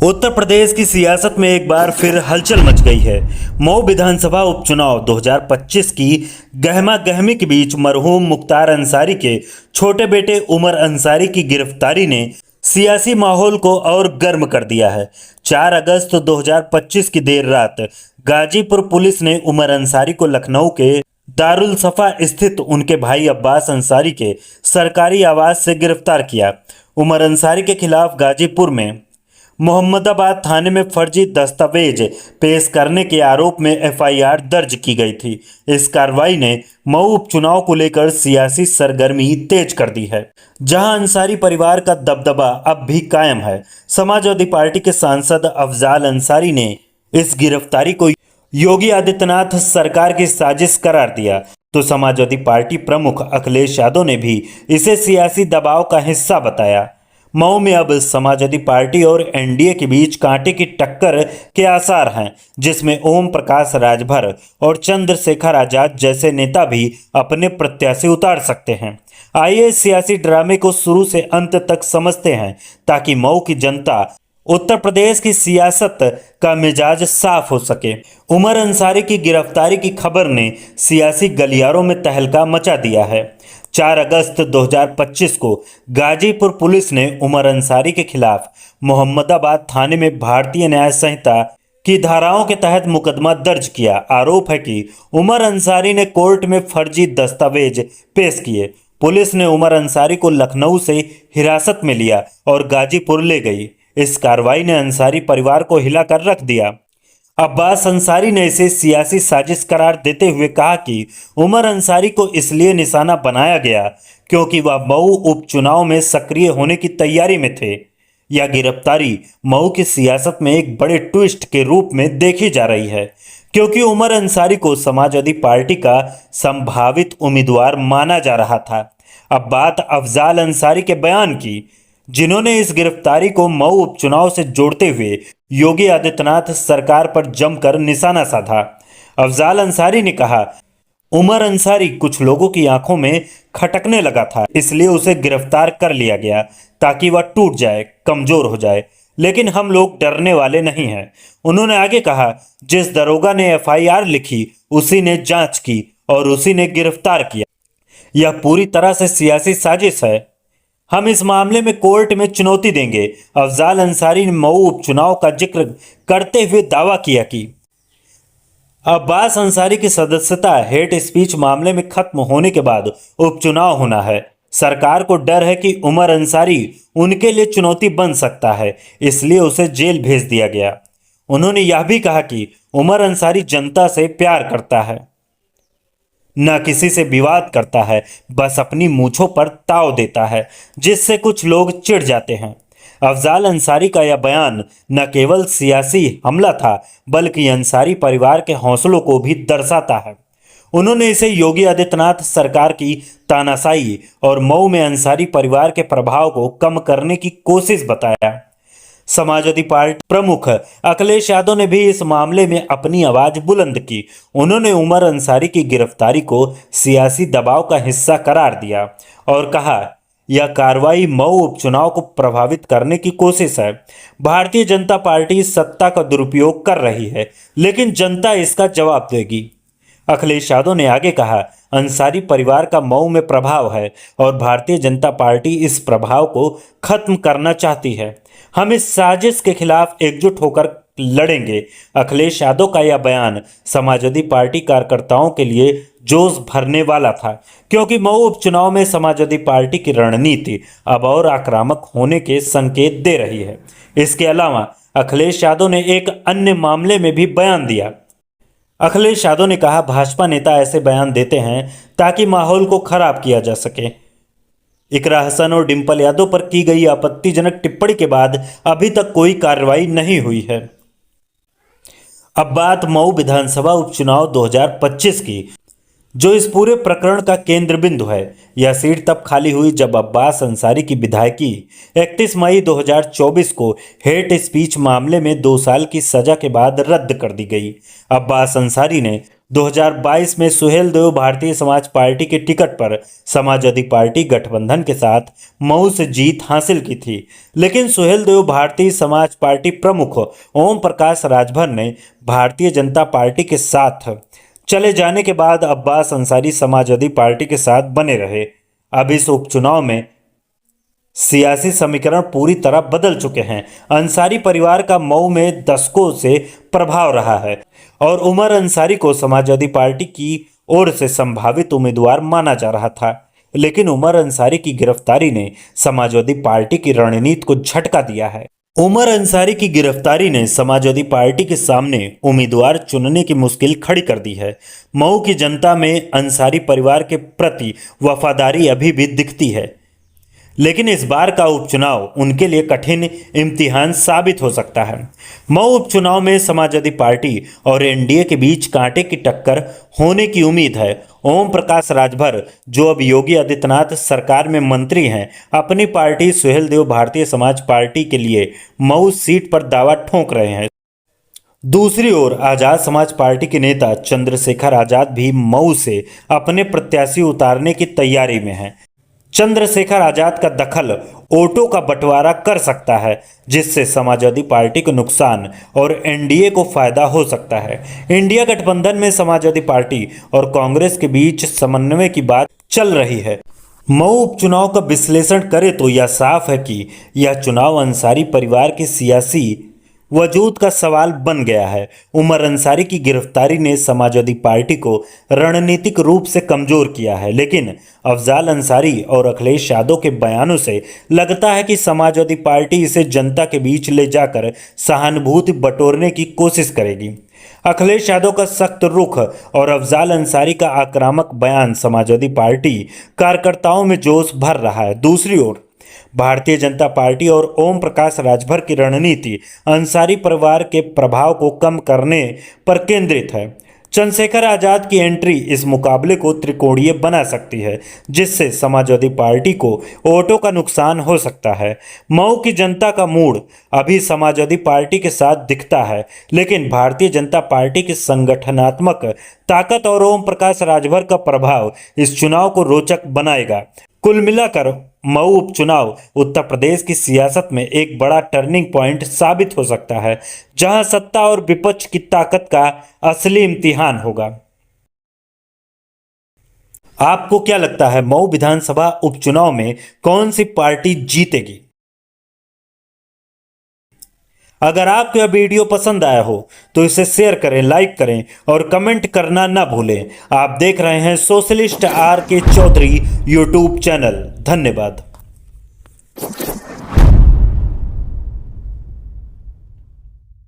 उत्तर प्रदेश की सियासत में एक बार फिर हलचल मच गई है। मऊ विधानसभा उपचुनाव 2025 की गहमा गहमी के बीच मरहूम मुख्तार अंसारी के छोटे बेटे उमर अंसारी की गिरफ्तारी ने सियासी माहौल को और गर्म कर दिया है। 4 अगस्त 2025 की देर रात गाजीपुर पुलिस ने उमर अंसारी को लखनऊ के दारुल सफा स्थित उनके भाई अब्बास अंसारी के सरकारी आवास से गिरफ्तार किया। उमर अंसारी के खिलाफ गाजीपुर में मोहम्मदाबाद थाने में फर्जी दस्तावेज पेश करने के आरोप में एफआईआर दर्ज की गई थी। इस कार्रवाई ने मऊ उपचुनाव को लेकर सियासी सरगर्मी तेज कर दी है, जहां अंसारी परिवार का दबदबा अब भी कायम है। समाजवादी पार्टी के सांसद अफजाल अंसारी ने इस गिरफ्तारी को योगी आदित्यनाथ सरकार की साजिश करार दिया, तो समाजवादी पार्टी प्रमुख अखिलेश यादव ने भी इसे सियासी दबाव का हिस्सा बताया। मऊ में अब समाजवादी पार्टी और एनडीए के बीच कांटे की टक्कर के आसार हैं, जिसमें ओम प्रकाश राजभर और चंद्रशेखर आजाद जैसे नेता भी अपने प्रत्याशी उतार सकते हैं। आइए इस सियासी ड्रामे को शुरू से अंत तक समझते हैं, ताकि मऊ की जनता उत्तर प्रदेश की सियासत का मिजाज साफ हो सके। उमर अंसारी की गिरफ्तारी की खबर ने सियासी गलियारों में तहलका मचा दिया है। 4 अगस्त 2025 को गाजीपुर पुलिस ने उमर अंसारी के खिलाफ मोहम्मदाबाद थाने में भारतीय न्याय संहिता की धाराओं के तहत मुकदमा दर्ज किया। आरोप है कि उमर अंसारी ने कोर्ट में फर्जी दस्तावेज पेश किए। पुलिस ने उमर अंसारी को लखनऊ से हिरासत में लिया और गाजीपुर ले गई। इस कार्रवाई ने अंसारी परिवार को हिलाकर रख दिया। अब्बास अंसारी ने इसे सियासी साजिश करार देते हुए कहा कि उमर अंसारी को इसलिए निशाना बनाया गया क्योंकि वह मऊ उपचुनाव में सक्रिय होने की तैयारी में थे। यह गिरफ्तारी मऊ की सियासत में एक बड़े ट्विस्ट के रूप में देखी जा रही है, क्योंकि उमर अंसारी को समाजवादी पार्टी का संभावित उम्मीदवार माना जा रहा था। अब बात अफजाल अंसारी के बयान की, जिन्होंने इस गिरफ्तारी को मऊ उपचुनाव से जोड़ते हुए योगी आदित्यनाथ सरकार पर जमकर निशाना साधा। अफजाल अंसारी ने कहा, उमर अंसारी कुछ लोगों की आंखों में खटकने लगा था, इसलिए उसे गिरफ्तार कर लिया गया ताकि वह टूट जाए, कमजोर हो जाए, लेकिन हम लोग डरने वाले नहीं हैं। उन्होंने आगे कहा, जिस दरोगा ने एफआईआर लिखी उसी ने जांच की और उसी ने गिरफ्तार किया। यह पूरी तरह से सियासी साजिश है। हम इस मामले में कोर्ट में चुनौती देंगे। अफजाल अंसारी ने मऊ उपचुनाव का जिक्र करते हुए दावा किया कि अब्बास अंसारी की सदस्यता हेट स्पीच मामले में खत्म होने के बाद उपचुनाव होना है। सरकार को डर है कि उमर अंसारी उनके लिए चुनौती बन सकता है, इसलिए उसे जेल भेज दिया गया। उन्होंने यह भी कहा कि उमर अंसारी जनता से प्यार करता है, न किसी से विवाद करता है, बस अपनी मूंछों पर ताव देता है, जिससे कुछ लोग चिढ़ जाते हैं। अफजाल अंसारी का यह बयान न केवल सियासी हमला था, बल्कि अंसारी परिवार के हौसलों को भी दर्शाता है। उन्होंने इसे योगी आदित्यनाथ सरकार की तानाशाही और मऊ में अंसारी परिवार के प्रभाव को कम करने की कोशिश बताया। समाजवादी पार्टी प्रमुख अखिलेश यादव ने भी इस मामले में अपनी आवाज बुलंद की। उन्होंने उमर अंसारी की गिरफ्तारी को सियासी दबाव का हिस्सा करार दिया और कहा, यह कार्रवाई मऊ उपचुनाव को प्रभावित करने की कोशिश है। भारतीय जनता पार्टी सत्ता का दुरुपयोग कर रही है, लेकिन जनता इसका जवाब देगी। अखिलेश यादव ने आगे कहा, अंसारी परिवार का मऊ में प्रभाव है और भारतीय जनता पार्टी इस प्रभाव को खत्म करना चाहती है। हम इस साजिश के खिलाफ एकजुट होकर लड़ेंगे। अखिलेश यादव का यह बयान समाजवादी पार्टी कार्यकर्ताओं के लिए जोश भरने वाला था, क्योंकि मऊ उपचुनाव में समाजवादी पार्टी की रणनीति अब और आक्रामक होने के संकेत दे रही है। इसके अलावा अखिलेश यादव ने एक अन्य मामले में भी बयान दिया। अखिलेश यादव ने कहा, भाजपा नेता ऐसे बयान देते हैं ताकि माहौल को खराब किया जा सके। इकरा हसन और डिंपल यादव पर की गई आपत्तिजनक टिप्पणी के बाद अभी तक कोई कार्रवाई नहीं हुई है। अब बात मऊ विधानसभा उपचुनाव 2025 की, जो इस पूरे प्रकरण का केंद्र बिंदु है। यह सीट तब खाली हुई जब अब्बास अंसारी की विधायकी 31 मई 2024 को हेट स्पीच मामले में 2 साल की सजा के बाद रद्द कर दी गई। अब्बास अंसारी ने 2022 में सुहेलदेव भारतीय समाज पार्टी के टिकट पर समाजवादी पार्टी गठबंधन के साथ मऊ से जीत हासिल की थी, लेकिन सुहेलदेव भारतीय समाज पार्टी प्रमुख ओम प्रकाश राजभर ने भारतीय जनता पार्टी के साथ चले जाने के बाद अब्बास अंसारी समाजवादी पार्टी के साथ बने रहे। अब इस उपचुनाव में सियासी समीकरण पूरी तरह बदल चुके हैं। अंसारी परिवार का मऊ में दशकों से प्रभाव रहा है और उमर अंसारी को समाजवादी पार्टी की ओर से संभावित उम्मीदवार माना जा रहा था, लेकिन उमर अंसारी की गिरफ्तारी ने समाजवादी पार्टी की रणनीति को झटका दिया है। उमर अंसारी की गिरफ्तारी ने समाजवादी पार्टी के सामने उम्मीदवार चुनने की मुश्किल खड़ी कर दी है। मऊ की जनता में अंसारी परिवार के प्रति वफादारी अभी भी दिखती है, लेकिन इस बार का उपचुनाव उनके लिए कठिन इम्तिहान साबित हो सकता है। मऊ उपचुनाव में समाजवादी पार्टी और एनडीए के बीच कांटे की टक्कर होने की उम्मीद है। ओम प्रकाश राजभर, जो अब योगी आदित्यनाथ सरकार में मंत्री हैं, अपनी पार्टी सुहेलदेव भारतीय समाज पार्टी के लिए मऊ सीट पर दावा ठोंक रहे हैं। दूसरी ओर आजाद समाज पार्टी के नेता चंद्रशेखर आजाद भी मऊ से अपने प्रत्याशी उतारने की तैयारी में हैं। चंद्रशेखर आजाद का दखल वोटों का बंटवारा कर सकता है, जिससे समाजवादी पार्टी को नुकसान और एनडीए को फायदा हो सकता है। इंडिया गठबंधन में समाजवादी पार्टी और कांग्रेस के बीच समन्वय की बात चल रही है। मऊ उपचुनाव का विश्लेषण करें तो यह साफ है कि यह चुनाव अंसारी परिवार की सियासी वजूद का सवाल बन गया है। उमर अंसारी की गिरफ्तारी ने समाजवादी पार्टी को रणनीतिक रूप से कमजोर किया है, लेकिन अफजाल अंसारी और अखिलेश यादव के बयानों से लगता है कि समाजवादी पार्टी इसे जनता के बीच ले जाकर सहानुभूति बटोरने की कोशिश करेगी। अखिलेश यादव का सख्त रुख और अफजाल अंसारी का आक्रामक बयान समाजवादी पार्टी कार्यकर्ताओं में जोश भर रहा है। दूसरी ओर भारतीय जनता पार्टी और ओम प्रकाश राजभर की रणनीति अंसारी परिवार के प्रभाव को कम करने पर केंद्रित है। चंद्रशेखर आजाद की एंट्री इस मुकाबले को त्रिकोणीय बना सकती है, जिससे समाजवादी पार्टी को वोटों का नुकसान हो सकता है। मऊ की जनता का मूड अभी समाजवादी पार्टी के साथ दिखता है, लेकिन भारतीय जनता पार्टी की संगठनात्मक ताकत और ओम प्रकाश राजभर का प्रभाव इस चुनाव को रोचक बनाएगा। कुल मिलाकर मऊ उपचुनाव उत्तर प्रदेश की सियासत में एक बड़ा टर्निंग पॉइंट साबित हो सकता है, जहां सत्ता और विपक्ष की ताकत का असली इम्तिहान होगा। आपको क्या लगता है, मऊ विधानसभा उपचुनाव में कौन सी पार्टी जीतेगी? अगर आपको यह वीडियो पसंद आया हो तो इसे शेयर करें, लाइक करें और कमेंट करना ना भूलें। आप देख रहे हैं सोशलिस्ट आर के चौधरी यूट्यूब चैनल। धन्यवाद।